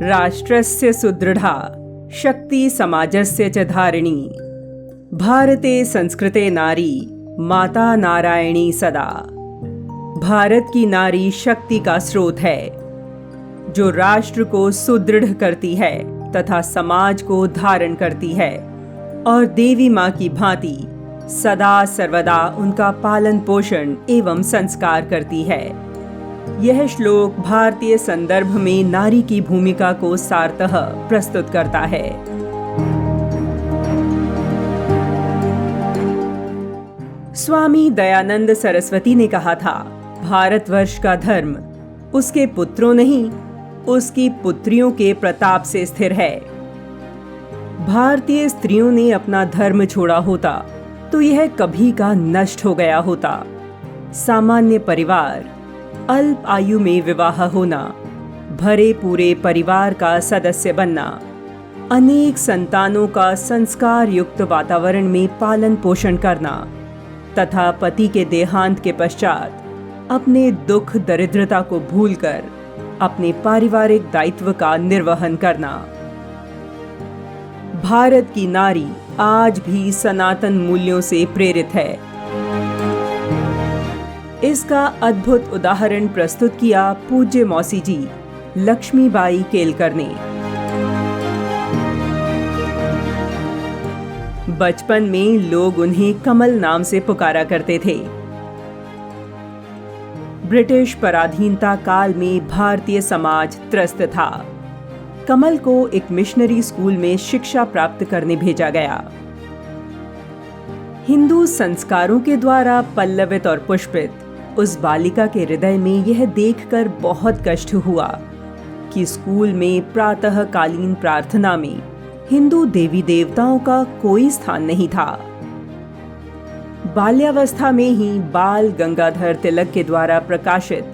राष्ट्रस्य सुदृढ़ा शक्ति समाजस्य च धारिणी भारते संस्कृते नारी माता नारायणी सदा। भारत की नारी शक्ति का स्रोत है जो राष्ट्र को सुदृढ़ करती है तथा समाज को धारण करती है और देवी माँ की भांति सदा सर्वदा उनका पालन पोषण एवं संस्कार करती है। यह श्लोक भारतीय संदर्भ में नारी की भूमिका को सारतः प्रस्तुत करता है। स्वामी दयानंद सरस्वती ने कहा था, भारतवर्ष का धर्म उसके पुत्रों नहीं, उसकी पुत्रियों के प्रताप से स्थिर है। भारतीय स्त्रियों ने अपना धर्म छोड़ा होता तो यह कभी का नष्ट हो गया होता। सामान्य परिवार, अल्प आयु में विवाह होना, भरे पूरे परिवार का सदस्य बनना, अनेक संतानों का संस्कार युक्त वातावरण में पालन पोषण करना तथा पति के देहांत के पश्चात अपने दुख दरिद्रता को भूलकर अपने पारिवारिक दायित्व का निर्वहन करना। भारत की नारी आज भी सनातन मूल्यों से प्रेरित है। इसका अद्भुत उदाहरण प्रस्तुत किया पूज्य मौसी जी लक्ष्मीबाई केलकर ने। बचपन में लोग उन्हें कमल नाम से पुकारा करते थे। ब्रिटिश पराधीनता काल में भारतीय समाज त्रस्त था। कमल को एक मिशनरी स्कूल में शिक्षा प्राप्त करने भेजा गया। हिंदू संस्कारों के द्वारा पल्लवित और पुष्पित उस बालिका के हृदय में यह देखकर बहुत कष्ट हुआ कि स्कूल में प्रातःकालीन प्रार्थना में हिंदू देवी देवताओं का कोई स्थान नहीं था। बाल्यावस्था में ही बाल गंगाधर तिलक के द्वारा प्रकाशित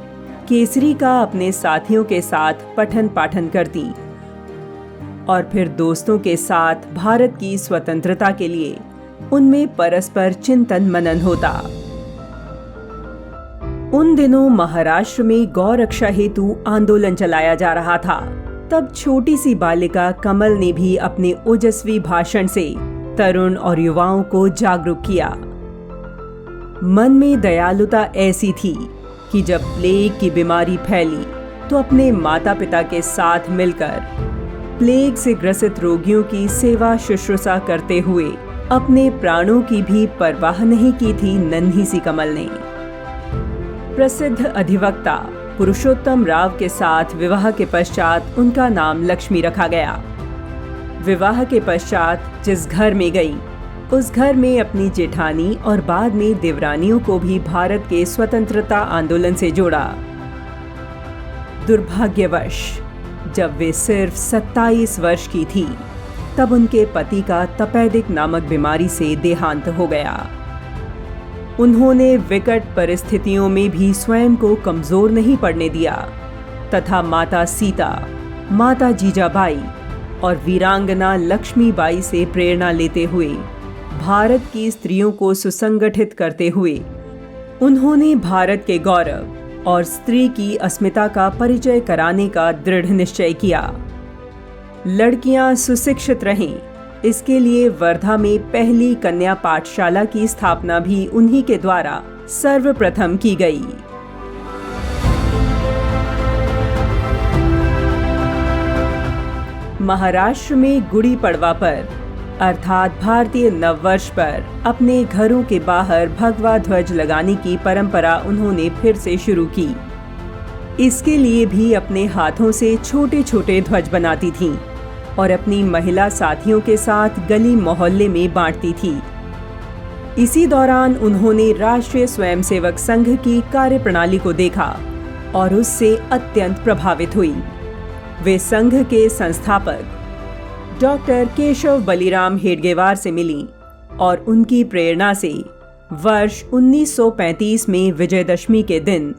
केसरी का अपने साथियों के साथ पठन पाठन करती और फिर दोस्तों के साथ भारत की स्वतंत्रता के लिए उनमें परस्पर चिंतन मनन होता। उन दिनों महाराष्ट्र में गौ रक्षा हेतु आंदोलन चलाया जा रहा था। तब छोटी सी बालिका कमल ने भी अपने ओजस्वी भाषण से तरुण और युवाओं को जागरूक किया। मन में दयालुता ऐसी थी कि जब प्लेग की बीमारी फैली तो अपने माता पिता के साथ मिलकर प्लेग से ग्रसित रोगियों की सेवा शुश्रूषा करते हुए अपने प्राणों की भी परवाह नहीं की थी नन्ही सी कमल ने। प्रसिद्ध अधिवक्ता पुरुषोत्तम राव के साथ विवाह के पश्चात उनका नाम लक्ष्मी रखा गया। विवाह के पश्चात जिस घर में गई उस घर में अपनी जेठानी और बाद में देवरानियों को भी भारत के स्वतंत्रता आंदोलन से जोड़ा। दुर्भाग्यवश जब वे सिर्फ 27 वर्ष की थी तब उनके पति का तपेदिक नामक बीमारी से देहांत हो गया। उन्होंने विकट परिस्थितियों में भी स्वयं को कमजोर नहीं पड़ने दिया तथा माता सीता, माता जीजाबाई और वीरांगना लक्ष्मीबाई से प्रेरणा लेते हुए भारत की स्त्रियों को सुसंगठित करते हुए उन्होंने भारत के गौरव और स्त्री की अस्मिता का परिचय कराने का दृढ़ निश्चय किया। लड़कियां सुशिक्षित रहें, इसके लिए वर्धा में पहली कन्या पाठशाला की स्थापना भी उन्हीं के द्वारा सर्वप्रथम की गई। महाराष्ट्र में गुड़ी पड़वा पर अर्थात भारतीय नववर्ष पर अपने घरों के बाहर भगवा ध्वज लगाने की परंपरा उन्होंने फिर से शुरू की। इसके लिए भी अपने हाथों से छोटे छोटे ध्वज बनाती थीं और अपनी महिला साथियों के साथ गली मोहल्ले में बांटती थी। इसी दौरान उन्होंने राष्ट्रीय स्वयंसेवक संघ की कार्यप्रणाली को देखा और उससे अत्यंत प्रभावित हुई। वे संघ के संस्थापक डॉक्टर केशव बलिराम हेडगेवार से मिलीं और उनकी प्रेरणा से वर्ष 1935 में विजयदशमी के दिन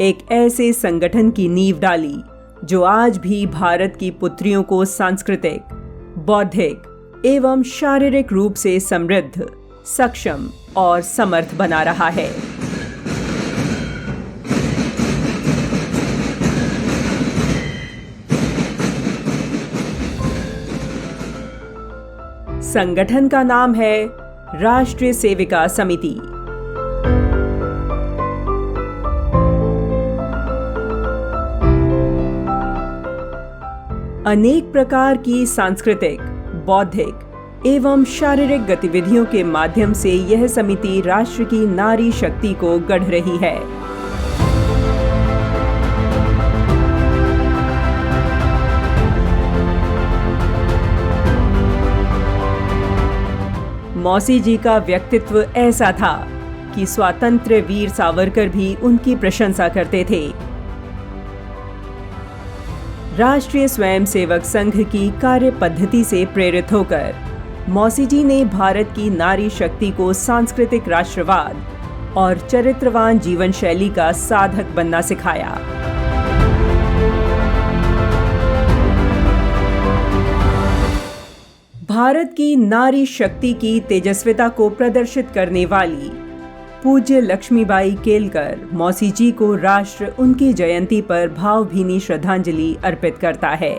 एक ऐसे संगठन की नींव डाली जो आज भी भारत की पुत्रियों को सांस्कृतिक, बौद्धिक एवं शारीरिक रूप से समृद्ध, सक्षम और समर्थ बना रहा है। संगठन का नाम है राष्ट्रीय सेविका समिति। अनेक प्रकार की सांस्कृतिक, बौद्धिक एवं शारीरिक गतिविधियों के माध्यम से यह समिति राष्ट्र की नारी शक्ति को गढ़ रही है। मौसी जी का व्यक्तित्व ऐसा था कि स्वातंत्र्य वीर सावरकर भी उनकी प्रशंसा करते थे। राष्ट्रीय स्वयंसेवक संघ की कार्य पद्धति से प्रेरित होकर मौसी जी ने भारत की नारी शक्ति को सांस्कृतिक राष्ट्रवाद और चरित्रवान जीवन शैली का साधक बनना सिखाया। भारत की नारी शक्ति की तेजस्विता को प्रदर्शित करने वाली पूज्य लक्ष्मीबाई केलकर मौसी जी को राष्ट्र उनकी जयंती पर भावभीनी श्रद्धांजलि अर्पित करता है।